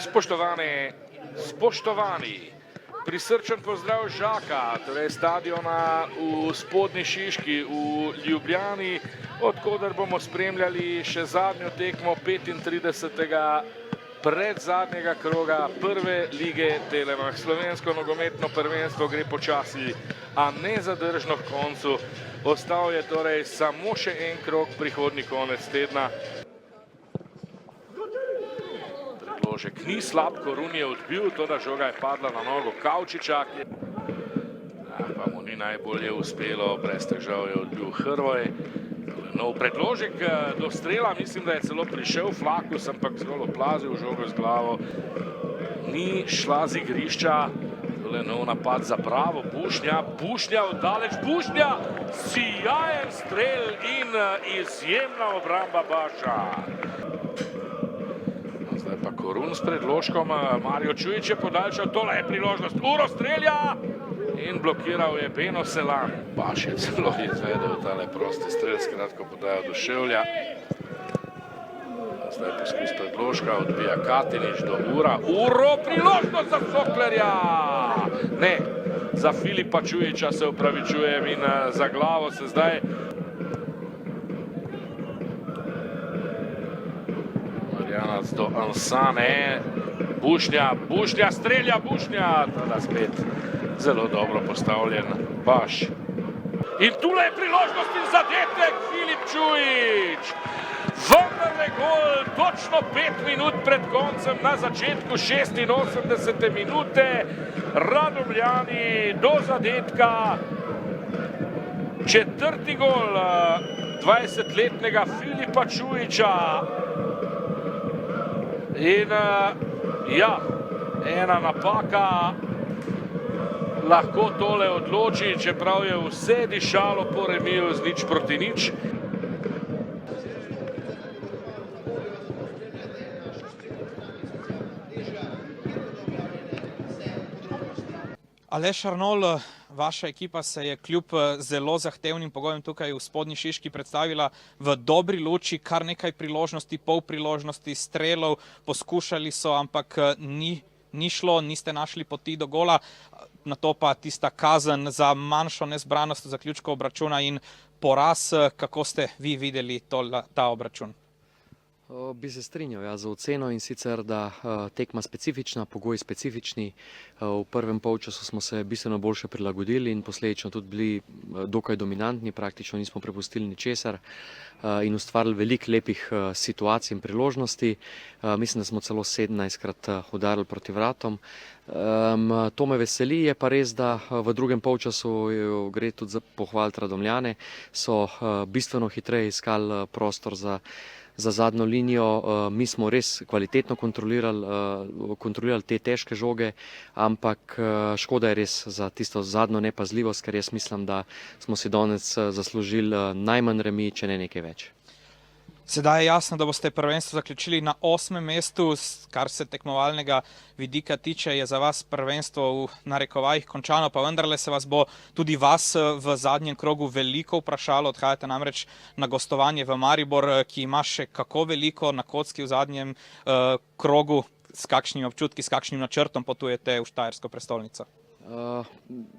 Spoštovani, prisrčen pozdrav Žaka, torej stadiona v Spodnji Šiški v Ljubljani, odkoder bomo spremljali še zadnjo tekmo 35. predzadnjega kroga prve lige Telemach. Slovensko nogometno prvenstvo gre počasi, a nezadržno k koncu. Ostal je torej samo še en krog prihodnji konec tedna. Predložek ni slab, Korun je odbil, toda žoga je padla na nogo Kavčiča. Pa mu ni najbolje uspelo, brez težav je odbil Hrvoj. Nov predložek do strela, mislim, da je celo prišel Flakus, ampak zgolj oplazil žogo z glavo. Ni šla z igrišča, tole nov napad za Bravo, Bušnja oddaleč, Bušnja, sijajen strel in izjemna obramba Baša. Zdaj pa Korun s predložkom, Mario Čujić je podaljšal, tole je priložnost, Uro strelja! In blokiral je Beno Selan. Baš je celo izvedel tale prosti strel, skratko podajo do Ševlja. Zdaj poskus predložka, odbija Katinić do Ura. Uro, priložnost za Soklerja! Ne, za Filipa Čujića se opravičujem in za glavo se zdaj. Marjanac do Ansane. Bušnja strelja, tada spet zelo dobro postavljen Baš. In tule je priložnost in zadetek Filip Čujić. Vendarle gol, točno 5 minut pred koncem, na začetku 86. minute. Radomljani do zadetka. Četrti gol 20-letnega Filipa Čujića. In ja, ena napaka lahko tole odloči, čeprav je vse dišalo po remiju z 0-0. Aleš Arnol, vaša ekipa se je kljub zelo zahtevnim pogojem tukaj v Spodnji Šiški predstavila v dobri luči, kar nekaj priložnosti, pol priložnosti, strelov, poskušali so, ampak ni šlo, niste našli poti do gola, na to pa tista kazen za manjšo nezbranost v zaključku obračuna in poraz. Kako ste vi videli ta obračun? Bi se strinjal za oceno, in sicer, da tekma specifična, pogoji specifični. V prvem polčasu smo se bistveno boljše prilagodili in posledično tudi bili dokaj dominantni, praktično nismo prepustili ničesar in ustvarili veliko lepih situacij in priložnosti. Mislim, da smo celo 17krat udarili proti vratom. To me veseli, je pa res, da v drugem polčasu gre tudi za pohvaliti Radomljane, so bistveno hitreje iskali prostor za zadnjo linijo. Mi smo res kvalitetno kontrolirali te težke žoge, ampak škoda je res za tisto zadnjo nepazljivost, ker jaz mislim, da smo si danes zaslužili najmanj remi, če ne nekaj več. Sedaj je jasno, da boste prvenstvo zaključili na 8. mestu, kar se tekmovalnega vidika tiče, je za vas prvenstvo v narekovajih končano, pa vendarle se vas bo tudi vas v zadnjem krogu veliko vprašalo. Odhajate namreč na gostovanje v Maribor, ki ima še kako veliko na kocki v zadnjem krogu. S kakšnimi občutki, s kakšnim načrtom potujete v Štajersko prestolnico?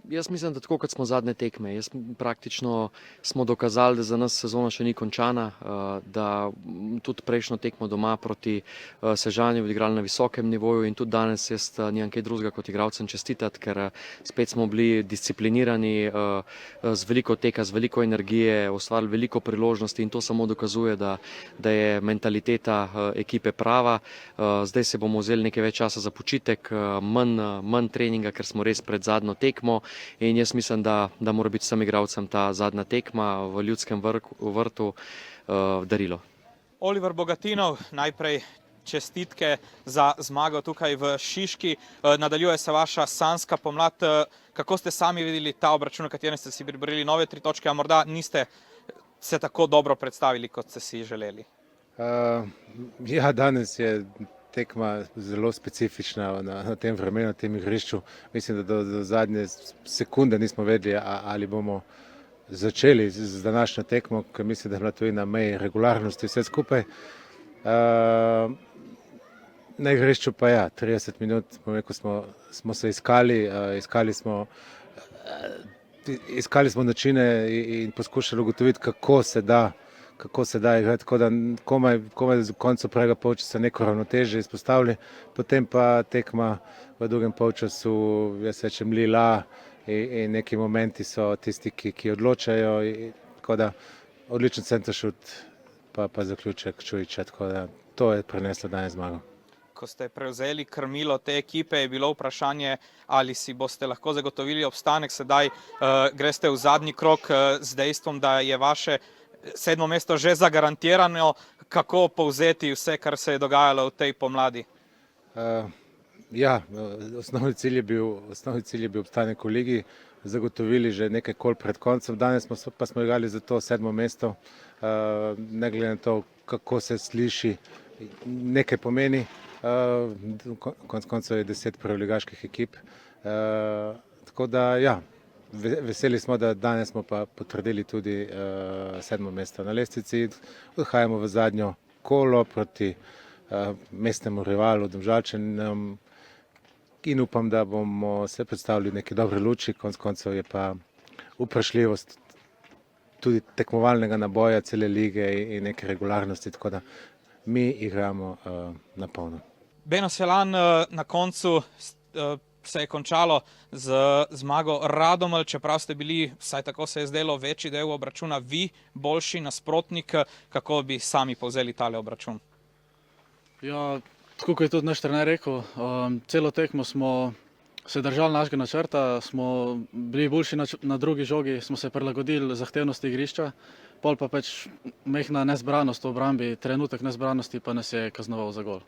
Jaz mislim, da tako kot smo zadnje tekme. Praktično smo dokazali, da za nas sezona še ni končana, da tudi prejšnjo tekmo doma proti Sežani odigrali na visokem nivoju in tudi danes jaz nimam kaj drugega kot igralcem čestitati, ker spet smo bili disciplinirani, z veliko teka, z veliko energije, ustvarili veliko priložnosti in to samo dokazuje, da je mentaliteta ekipe prava. Zdaj se bomo vzeli nekaj več časa za počitek, manj treninga, ker smo res pred zadnjo tekmo in jaz mislim, da mora biti vsem igralcem ta zadnja tekma v Ljudskem vrtu darilo. Oliver Bogatinov, najprej čestitke za zmago tukaj v Šiški. Nadaljuje se vaša sanjska pomlad. Kako ste sami videli ta obračun, v katerem ste si priborili nove 3 točke, a morda niste se tako dobro predstavili, kot ste si želeli? Ja, danes je tekma zelo specifična na tem vremenu, na tem igrišču. Mislim, da do zadnje sekunde nismo vedeli, ali bomo začeli z današnjo tekmo, ker mislim, da je bila tudi na meji regularnosti vse skupaj. Na igrišču pa ja, 30 minut, bom rekel, smo se iskali smo načine in poskušali ugotoviti, kako se da igrati, tako da komaj do konca prvega polčasa neko ravnotežje izpostavili, potem pa tekma v drugem polčasu, jaz rečem, lila in neki momenti so tisti, ki odločajo, tako da odličen centeršut pa zaključek Čujića, tako da to je prineslo danes zmago. Ko ste prevzeli krmilo te ekipe, je bilo vprašanje, ali si boste lahko zagotovili obstanek. Sedaj greste v zadnji krog z dejstvom, da je vaše 7. mesto že zagarantirano. Kako povzeti vse, kar se je dogajalo v tej pomladi? Ja, osnovni cilj je bil obstanek v ligi, zagotovili že nekaj kol pred koncem, danes pa smo igrali za to 7. mesto, ne glede na to, kako se sliši, nekaj pomeni. Konec koncev je 10 prvoligaških ekip, tako da ja, veseli smo, da danes smo pa potrdili tudi 7. mesto na lestvici, odhajamo v zadnjo kolo proti mestnemu rivalu Domžalčanom in upam, da bomo se predstavili v neki dobri luči. Konec koncev je pa vprašljivost tudi tekmovalnega naboja cele lige in neke regularnosti, tako da mi igramo na polno. Beno Selan, na koncu se je končalo z zmago Radomelj, čeprav ste bili, vsaj tako se je zdelo, večji del obračuna vi, boljši nasprotnik. Kako bi sami povzeli tale obračun? Ja, tako kot je tudi naš trener rekel, celo tekmo smo se držali našega načrta, smo bili boljši na drugi žogi, smo se prilagodili zahtevnosti igrišča, pol pa pač mehna nezbranost v obrambi, trenutek nezbranosti pa nas je kaznoval za gol.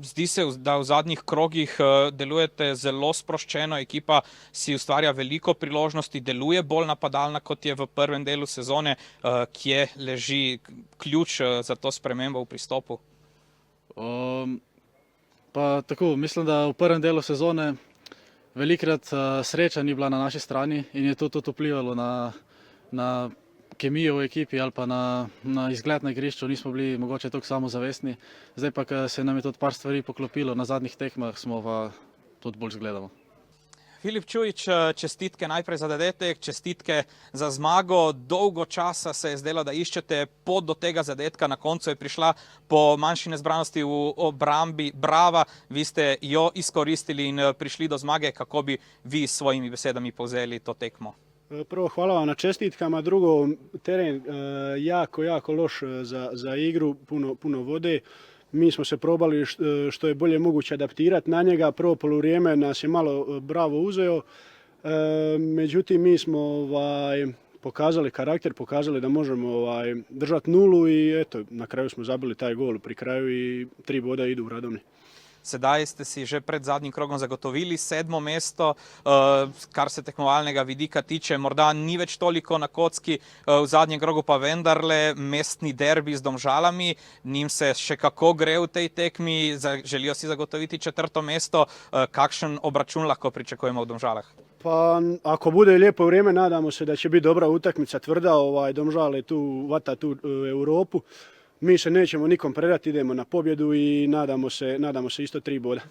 Zdi se, da v zadnjih krogih delujete zelo sproščeno, ekipa si ustvarja veliko priložnosti, deluje bolj napadalna, kot je v prvem delu sezone. Kje leži ključ za to spremembo v pristopu? Pa tako, mislim, da v prvem delu sezone velikrat sreča ni bila na naši strani in je to tudi vplivalo na kemijo v ekipi ali pa na izgled na igrišču, nismo bili mogoče toliko samozavestni. Zdaj pa, ko se nam je tudi par stvari poklopilo na zadnjih tekmah, smo pa tudi bolj zgledamo. Filip Čujić, čestitke najprej za zadetek, čestitke za zmago. Dolgo časa se je zdelo, da iščete pot do tega zadetka, na koncu je prišla po manjši nezbranosti v obrambi Brava. Vi ste jo izkoristili in prišli do zmage. Kako bi vi s svojimi besedami povzeli to tekmo? Prvo, hvala vam na čestitkama, drugo, teren jako loš za igru, puno vode. Mi smo se probali što je bolje moguće adaptirati na njega, prvo poluvrijeme nas je malo Bravo uzeo, međutim mi smo pokazali karakter, pokazali da možemo držati nulu i eto, na kraju smo zabili taj gol pri kraju i 3 boda idu u Radomlje. Sedaj ste si že pred zadnjim krogom zagotovili 7. mesto, kar se tekmovalnega vidika tiče, morda ni več toliko na kocki, v zadnjem krogu pa vendarle mestni derbi z Domžalami, njim se še kako gre v tej tekmi, želijo si zagotoviti 4. mesto. Kakšen obračun lahko pričakujemo v Domžalah? Pa ako bude lijepo vrijeme, nadamo se da će biti dobra utakmica, tvrda, Domžale tu vata tu Europu. Mi se nećemo nikom predati, idemo na pobjedu i nadamo se isto 3 boda.